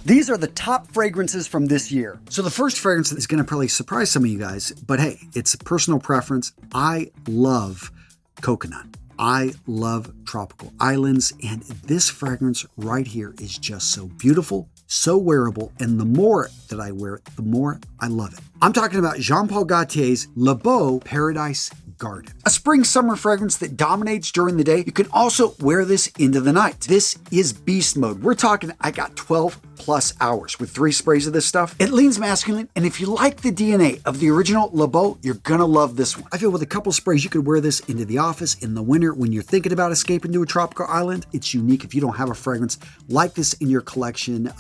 These are the top fragrances from this year. So the first fragrance is going to probably surprise some of you guys, but hey, it's a personal preference. I love coconut. I love tropical islands, and this fragrance right here is just so beautiful, so wearable, and the more that I wear it, the more I love it. I'm talking about Jean Paul Gaultier's Le Beau Paradise Garden. A spring-summer fragrance that dominates during the day. You can also wear this into the night. This is beast mode. We're talking, I got 12 plus hours with 3 sprays of this stuff. It leans masculine, and if you like the DNA of the original Le Beau, you're gonna love this one. I feel with a couple sprays, you could wear this into the office in the winter when you're thinking about escaping to a tropical island. It's unique. If you don't have a fragrance like this in your collection,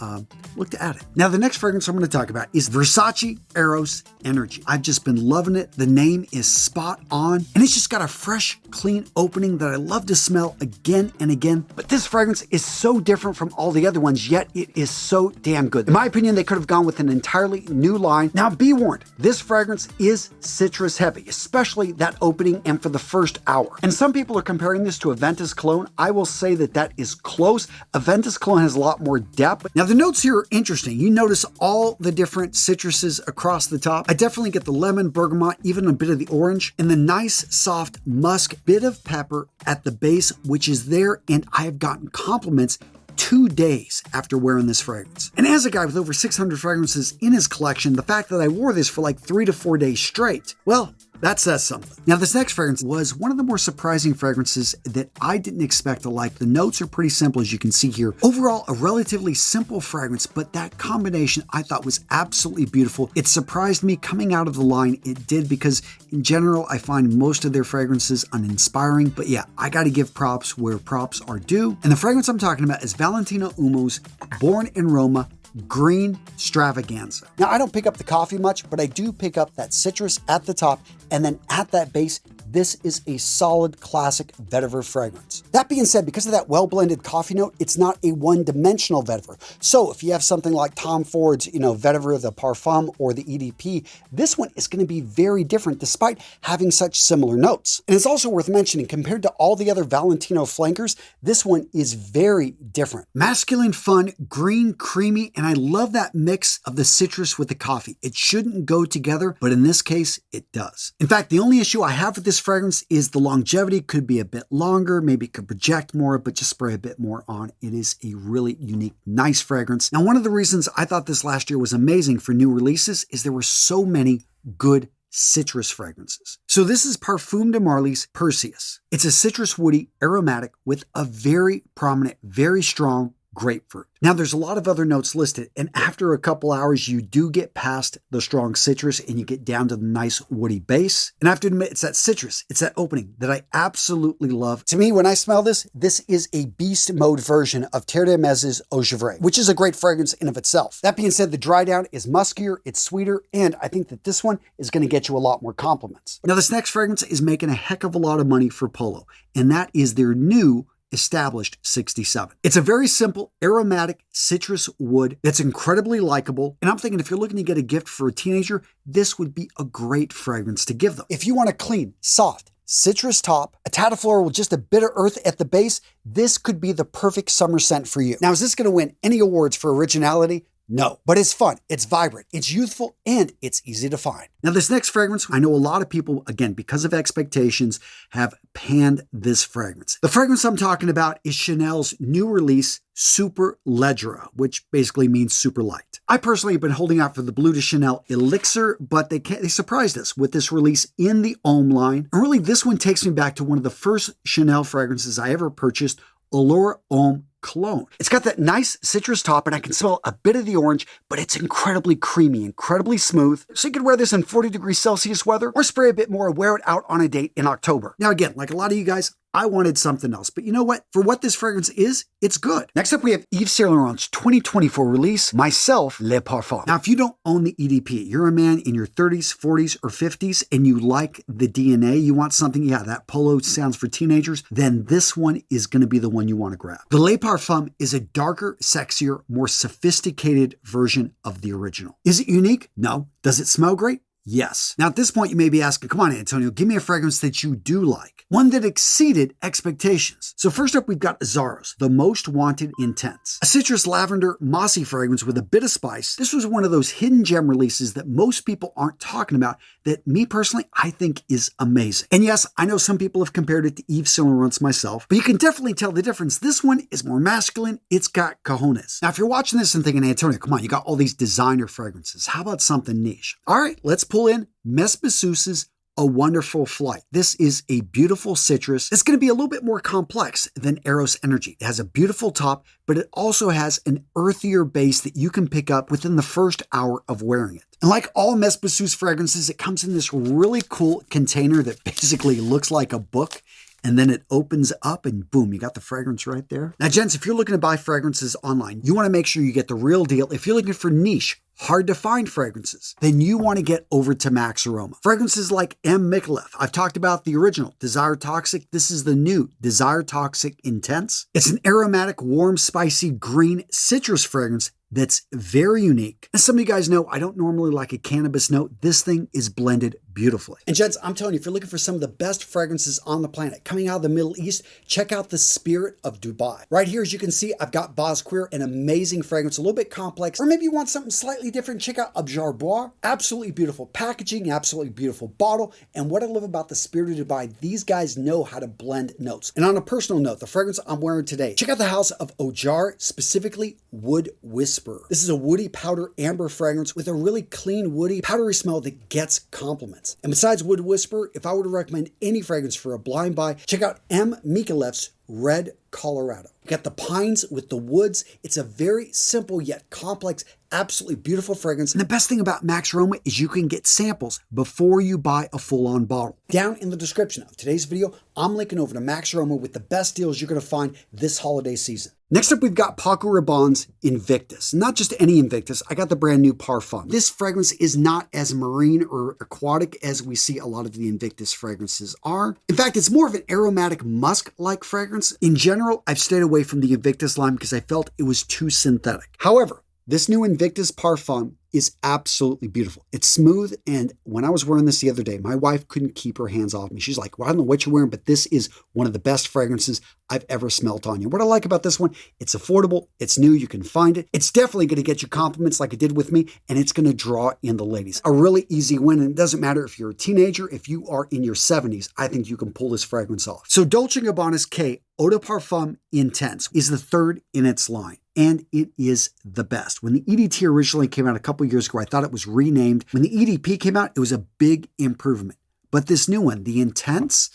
look to add it. Now, the next fragrance I'm gonna talk about is Versace Eros Energy. I've just been loving it. The name is spot on, and it's just got a fresh, clean opening that I love to smell again and again. But this fragrance is so different from all the other ones, yet it is so damn good. In my opinion, they could have gone with an entirely new line. Now, be warned, this fragrance is citrus heavy, especially that opening and for the first hour. And some people are comparing this to Aventus Cologne. I will say that that is close. Aventus Cologne has a lot more depth. Now, the notes here are interesting. You notice all the different citruses across the top. I definitely get the lemon, bergamot, even a bit of the orange, and the nice, soft musk, bit of pepper at the base, which is there, and I have gotten compliments 2 days after wearing this fragrance. And as a guy with over 600 fragrances in his collection, the fact that I wore this for like 3 to 4 days straight, well, that says something. Now, this next fragrance was one of the more surprising fragrances that I didn't expect to like. The notes are pretty simple, as you can see here. Overall, a relatively simple fragrance, but that combination I thought was absolutely beautiful. It surprised me coming out of the line. It did, because in general, I find most of their fragrances uninspiring. But yeah, I got to give props where props are due. And the fragrance I'm talking about is Valentino Umo's Born in Roma Green Stravaganza. Now, I don't pick up the coffee much, but I do pick up that citrus at the top, and then at that base, this is a solid classic vetiver fragrance. That being said, because of that well-blended coffee note, it's not a one-dimensional vetiver. So if you have something like Tom Ford's, vetiver, the Parfum, or the EDP, this one is going to be very different despite having such similar notes. And it's also worth mentioning, compared to all the other Valentino flankers, this one is very different. Masculine, fun, green, creamy, and I love that mix of the citrus with the coffee. It shouldn't go together, but in this case, it does. In fact, the only issue I have with this fragrance is the longevity. Could be a bit longer, maybe it could project more, but just spray a bit more on. It is a really unique, nice fragrance. Now, one of the reasons I thought this last year was amazing for new releases is there were so many good citrus fragrances. So this is Parfum de Marly's Perseus. It's a citrus woody aromatic with a very prominent, very strong grapefruit. Now, there's a lot of other notes listed, and after a couple hours, you do get past the strong citrus and you get down to the nice woody base. And I have to admit, it's that citrus, it's that opening that I absolutely love. To me, when I smell this, this is a beast mode version of Terre de Mez's Eau Gevrey, which is a great fragrance in of itself. That being said, the dry down is muskier, it's sweeter, and I think that this one is going to get you a lot more compliments. Now, this next fragrance is making a heck of a lot of money for Polo, and that is their new established 67. It's a very simple aromatic citrus wood that's incredibly likable. And I'm thinking, if you're looking to get a gift for a teenager, this would be a great fragrance to give them. If you want a clean, soft, citrus top, a tad of floral with just a bit of earth at the base, this could be the perfect summer scent for you. Now, is this going to win any awards for originality? No, but it's fun, it's vibrant, it's youthful, and it's easy to find. Now, this next fragrance, I know a lot of people, again, because of expectations, have panned this fragrance. The fragrance I'm talking about is Chanel's new release, Super Leggera, which basically means super light. I personally have been holding out for the Bleu de Chanel Elixir, but they surprised us with this release in the Homme line. And really, this one takes me back to one of the first Chanel fragrances I ever purchased, Allure Homme Cologne. It's got that nice citrus top, and I can smell a bit of the orange, but it's incredibly creamy, incredibly smooth. So you could wear this in 40 degrees Celsius weather, or spray a bit more and wear it out on a date in October. Now, again, like a lot of you guys, I wanted something else, but you know what? For what this fragrance is, it's good. Next up, we have Yves Saint Laurent's 2024 release, Myself Le Parfum. Now, if you don't own the EDP, you're a man in your 30s, 40s, or 50s, and you like the DNA, you want something, yeah, that Polo sounds for teenagers, then this one is going to be the one you want to grab. The Le Parfum is a darker, sexier, more sophisticated version of the original. Is it unique? No. Does it smell great? Yes. Now at this point you may be asking, come on Antonio, give me a fragrance that you do like. One that exceeded expectations. So first up we've got Azaros, the Most Wanted Intense. A citrus lavender mossy fragrance with a bit of spice. This was one of those hidden gem releases that most people aren't talking about that me personally I think is amazing. And yes, I know some people have compared it to Yves Saint Laurent's myself, but you can definitely tell the difference. This one is more masculine. It's got cojones. Now if you're watching this and thinking, Antonio, come on, you got all these designer fragrances. How about something niche? All right, let's pull in Mesbissous's A Wonderful Flight. This is a beautiful citrus. It's going to be a little bit more complex than Eros Energy. It has a beautiful top, but it also has an earthier base that you can pick up within the first hour of wearing it. And like all Mesbissous fragrances, it comes in this really cool container that basically looks like a book. And then it opens up and boom, you got the fragrance right there. Now, gents, if you're looking to buy fragrances online, you want to make sure you get the real deal. If you're looking for niche, hard to find fragrances, then you want to get over to Max Aroma. Fragrances like M. Micallef. I've talked about the original Desire Toxic. This is the new Desire Toxic Intense. It's an aromatic, warm, spicy, green citrus fragrance that's very unique. And some of you guys know I don't normally like a cannabis note. This thing is blended beautifully. And gents, I'm telling you, if you're looking for some of the best fragrances on the planet coming out of the Middle East, check out the Spirit of Dubai. Right here, as you can see, I've got Bosquir, an amazing fragrance, a little bit complex, or maybe you want something slightly different, check out Abjar Bois. Absolutely beautiful packaging, absolutely beautiful bottle. And what I love about the Spirit of Dubai, these guys know how to blend notes. And on a personal note, the fragrance I'm wearing today, check out the house of Ojar, specifically Wood Whisperer. This is a woody powder amber fragrance with a really clean, woody, powdery smell that gets compliments. And besides Wood Whisperer, if I were to recommend any fragrance for a blind buy, check out M. Micallef's Red Colorado. You got the pines with the woods. It's a very simple yet complex, absolutely beautiful fragrance. And the best thing about Max Aroma is you can get samples before you buy a full-on bottle. Down in the description of today's video, I'm linking over to Max Aroma with the best deals you're going to find this holiday season. Next up, we've got Paco Rabanne's Invictus. Not just any Invictus, I got the brand new Parfum. This fragrance is not as marine or aquatic as we see a lot of the Invictus fragrances are. In fact, it's more of an aromatic musk-like fragrance. In general, I've stayed away from the Invictus line because I felt it was too synthetic. However, this new Invictus Parfum is absolutely beautiful. It's smooth, and when I was wearing this the other day, my wife couldn't keep her hands off me. She's like, well, I don't know what you're wearing, but this is one of the best fragrances I've ever smelt on you. What I like about this one, it's affordable, it's new, you can find it. It's definitely going to get you compliments like it did with me, and it's going to draw in the ladies. A really easy win, and it doesn't matter if you're a teenager, if you are in your 70s, I think you can pull this fragrance off. So Dolce & Gabbana's K Eau de Parfum Intense is the third in its line. And it is the best. When the EDT originally came out a couple years ago, I thought it was renamed. When the EDP came out, it was a big improvement. But this new one, the Intense,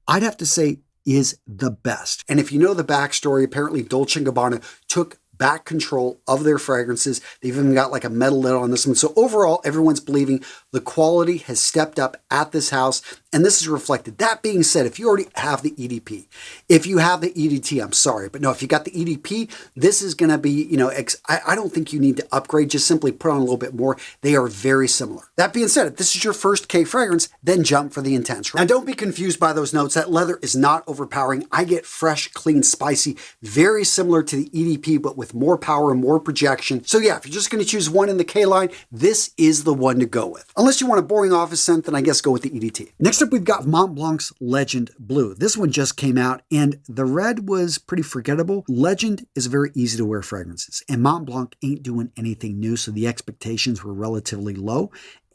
I'd have to say is the best. And if you know the backstory, apparently Dolce & Gabbana took back control of their fragrances. They've even got like a metal lid on this one. So overall, everyone's believing the quality has stepped up at this house, and this is reflected. That being said, if you already have the EDP, if you have the EDT, I'm sorry, but no, if you got the EDP, this is going to be, I don't think you need to upgrade, just simply put on a little bit more. They are very similar. That being said, if this is your first K fragrance, then jump for the Intense. Now, don't be confused by those notes. That leather is not overpowering. I get fresh, clean, spicy, very similar to the EDP, but with more power and more projection. So yeah, if you're just going to choose one in the K line, this is the one to go with. Unless you want a boring office scent, then I guess go with the EDT. Next up, we've got Mont Blanc's Legend Blue. This one just came out, and the red was pretty forgettable. Legend is very easy to wear fragrances, and Mont Blanc ain't doing anything new, so the expectations were relatively low.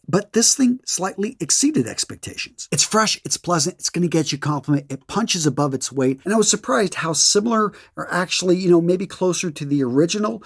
But this thing slightly exceeded expectations. It's fresh, it's pleasant, it's going to get you a compliment, it punches above its weight, and I was surprised how similar, or actually, maybe closer to the original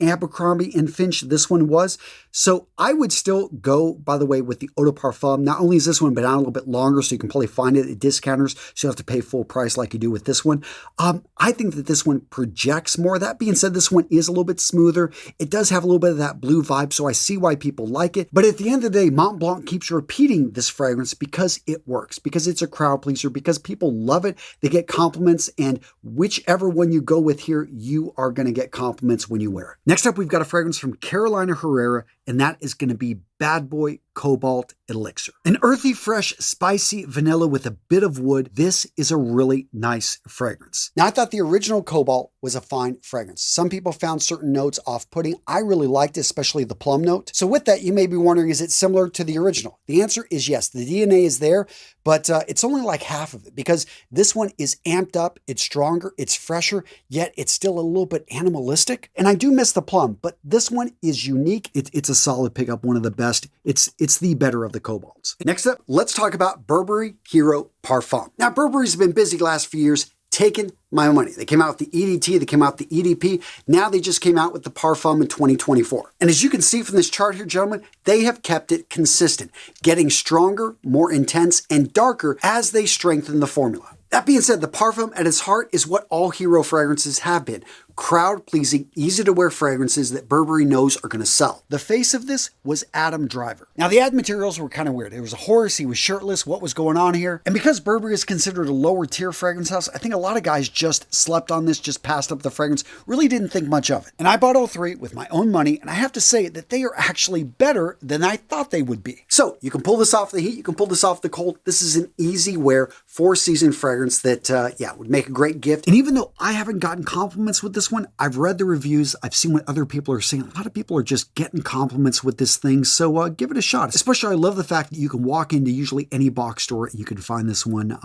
Abercrombie and Finch this one was. So I would still go, by the way, with the Eau de Parfum. Not only is this one been out a little bit longer, so you can probably find it at discounters, so you don't have to pay full price like you do with this one. I think that this one projects more. That being said, this one is a little bit smoother. It does have a little bit of that blue vibe, so I see why people like it. But at the end of the day, Mont Blanc keeps repeating this fragrance because it works, because it's a crowd pleaser, because people love it. They get compliments, and whichever one you go with here, you are going to get compliments when you wear it. Next up, we've got a fragrance from Carolina Herrera, and that is going to be Bad Boy Cobalt Elixir. An earthy, fresh, spicy vanilla with a bit of wood. This is a really nice fragrance. Now, I thought the original Cobalt was a fine fragrance. Some people found certain notes off-putting. I really liked it, especially the plum note. So with that, you may be wondering, is it similar to the original? The answer is yes. The DNA is there, but it's only like half of it because this one is amped up, it's stronger, it's fresher, yet it's still a little bit animalistic. And I do miss the plum, but this one is unique. It's a solid pickup, one of the best. It's the better of the Cobalts. Next up, let's talk about Burberry Hero Parfum. Now, Burberry's been busy the last few years taking my money. They came out with the EDT, they came out with the EDP. Now they just came out with the Parfum in 2024. And as you can see from this chart here, gentlemen, they have kept it consistent, getting stronger, more intense, and darker as they strengthen the formula. That being said, the Parfum at its heart is what all hero fragrances have been. Crowd-pleasing, easy-to-wear fragrances that Burberry knows are going to sell. The face of this was Adam Driver. Now, the ad materials were kind of weird. It was a horse, he was shirtless, what was going on here? And because Burberry is considered a lower-tier fragrance house, I think a lot of guys just slept on this, just passed up the fragrance, really didn't think much of it. And I bought all three with my own money, and I have to say that they are actually better than I thought they would be. So, you can pull this off the heat, you can pull this off the cold. This is an easy-wear, four-season fragrance that, would make a great gift. And even though I haven't gotten compliments with this one, I've read the reviews, I've seen what other people are saying. A lot of people are just getting compliments with this thing, so give it a shot. Especially, I love the fact that you can walk into usually any box store and you can find this one.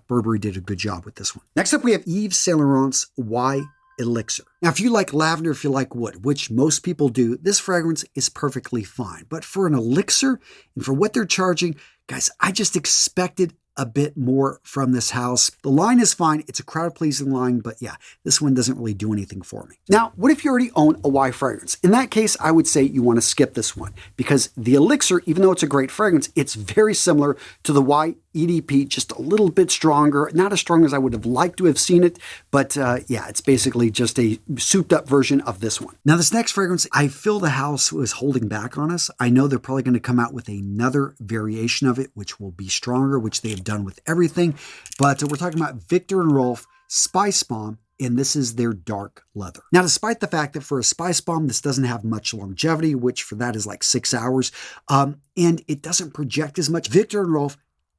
Burberry did a good job with this one. Next up, we have Yves Saint Laurent's Y Elixir. Now, if you like lavender, if you like wood, which most people do, this fragrance is perfectly fine. But for an elixir and for what they're charging, guys, I just expected a bit more from this house. The line is fine. It's a crowd-pleasing line, but yeah, this one doesn't really do anything for me. Now, what if you already own a Y fragrance? In that case, I would say you want to skip this one because the Elixir, even though it's a great fragrance, it's very similar to the Y EDP, just a little bit stronger. Not as strong as I would have liked to have seen it, but it's basically just a souped-up version of this one. Now, this next fragrance, I feel the house was holding back on us. I know they're probably going to come out with another variation of it, which will be stronger, which they have done with everything. But we're talking about Viktor and Rolf Spice Bomb, and this is their dark leather. Now, despite the fact that for a Spice Bomb, this doesn't have much longevity, which for that is like 6 hours, and it doesn't project as much, Viktor and Rolf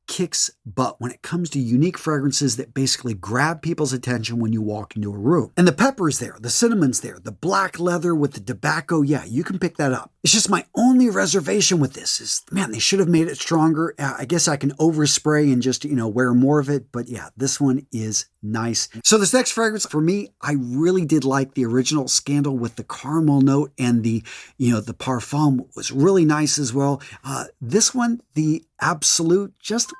kicks butt when it comes to unique fragrances that basically grab people's attention when you walk into a room. And the pepper's there, the cinnamon's there, the black leather with the tobacco, yeah, you can pick that up. It's just my only reservation with this is, man, they should have made it stronger. I guess I can overspray and just, wear more of it, but yeah, this one is nice. So this next fragrance, for me, I really did like the original Scandal with the caramel note, and the Parfum was really nice as well. This one, the Absolute,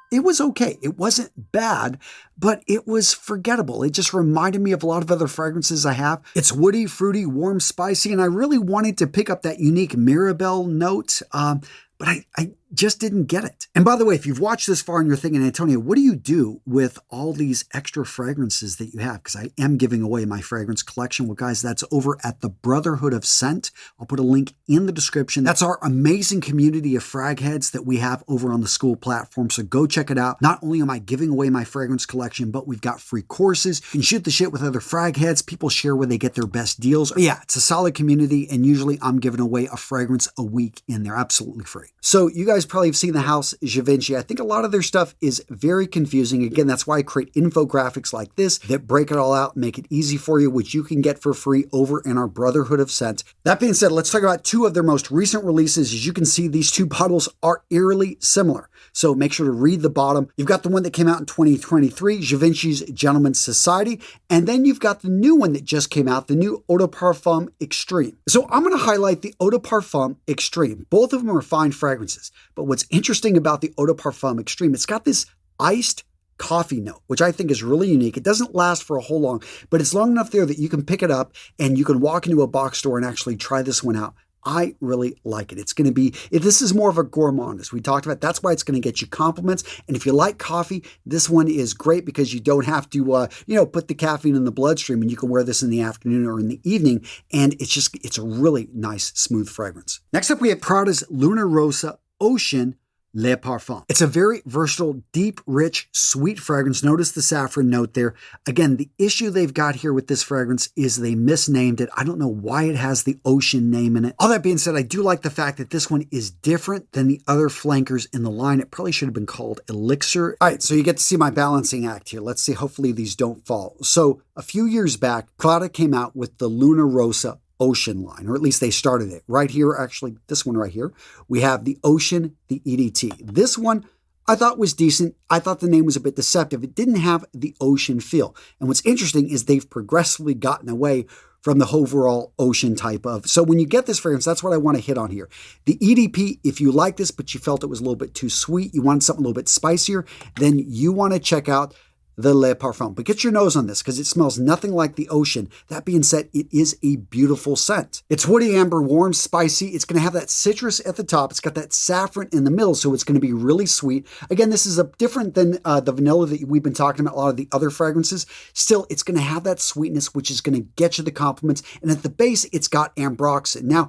it was okay. It wasn't bad, but it was forgettable. It just reminded me of a lot of other fragrances I have. It's woody, fruity, warm, spicy, and I really wanted to pick up that unique Mirabelle note, but I just didn't get it. And by the way, if you've watched this far and you're thinking, Antonio, what do you do with all these extra fragrances that you have? Because I am giving away my fragrance collection. Well, guys, that's over at the Brotherhood of Scent. I'll put a link in the description. That's our amazing community of frag heads that we have over on the school platform. So go check it out. Not only am I giving away my fragrance collection, but we've got free courses. You can shoot the shit with other frag heads. People share where they get their best deals. But yeah, it's a solid community. And usually I'm giving away a fragrance a week and they're absolutely free. So you guys probably have seen the house Givenchy. I think a lot of their stuff is very confusing. Again, that's why I create infographics like this that break it all out, make it easy for you, which you can get for free over in our Brotherhood of Scent. That being said, let's talk about two of their most recent releases. As you can see, these two bottles are eerily similar. So make sure to read the bottom. You've got the one that came out in 2023, Givenchy's Gentleman's Society. And then you've got the new one that just came out, the new Eau de Parfum Extreme. So I'm going to highlight the Eau de Parfum Extreme. Both of them are fine fragrances. But what's interesting about the Eau de Parfum Extreme, it's got this iced coffee note, which I think is really unique. It doesn't last for a whole long, but it's long enough there that you can pick it up and you can walk into a box store and actually try this one out. I really like it. It's going to be, if this is more of a gourmand, as we talked about, that's why it's going to get you compliments. And if you like coffee, this one is great because you don't have to, put the caffeine in the bloodstream, and you can wear this in the afternoon or in the evening. And it's a really nice, smooth fragrance. Next up, we have Prada's Luna Rosa Ocean Le Parfum. It's a very versatile, deep, rich, sweet fragrance. Notice the saffron note there. Again, the issue they've got here with this fragrance is they misnamed it. I don't know why it has the ocean name in it. All that being said, I do like the fact that this one is different than the other flankers in the line. It probably should have been called Elixir. All right, so you get to see my balancing act here. Let's see, hopefully these don't fall. So a few years back, Prada came out with the Luna Rosa Ocean line, or at least they started it. Right here, actually, this one right here, we have the Ocean, the EDT. This one I thought was decent. I thought the name was a bit deceptive. It didn't have the ocean feel. And what's interesting is they've progressively gotten away from the overall ocean type of. So when you get this fragrance, that's what I want to hit on here. The EDP, if you like this, but you felt it was a little bit too sweet, you wanted something a little bit spicier, then you want to check out the Le Parfum. But get your nose on this because it smells nothing like the ocean. That being said, it is a beautiful scent. It's woody, amber, warm, spicy. It's going to have that citrus at the top. It's got that saffron in the middle, so it's going to be really sweet. Again, this is different than the vanilla that we've been talking about, a lot of the other fragrances. Still, it's going to have that sweetness, which is going to get you the compliments. And at the base, it's got ambroxan. Now,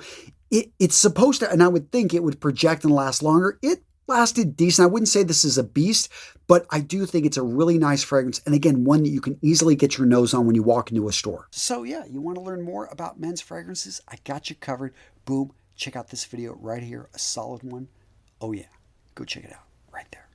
it's supposed to, and I would think it would project and last longer. It lasted decent. I wouldn't say this is a beast, but I do think it's a really nice fragrance. And again, one that you can easily get your nose on when you walk into a store. So yeah, you want to learn more about men's fragrances? I got you covered. Boom. Check out this video right here. A solid one. Oh yeah. Go check it out right there.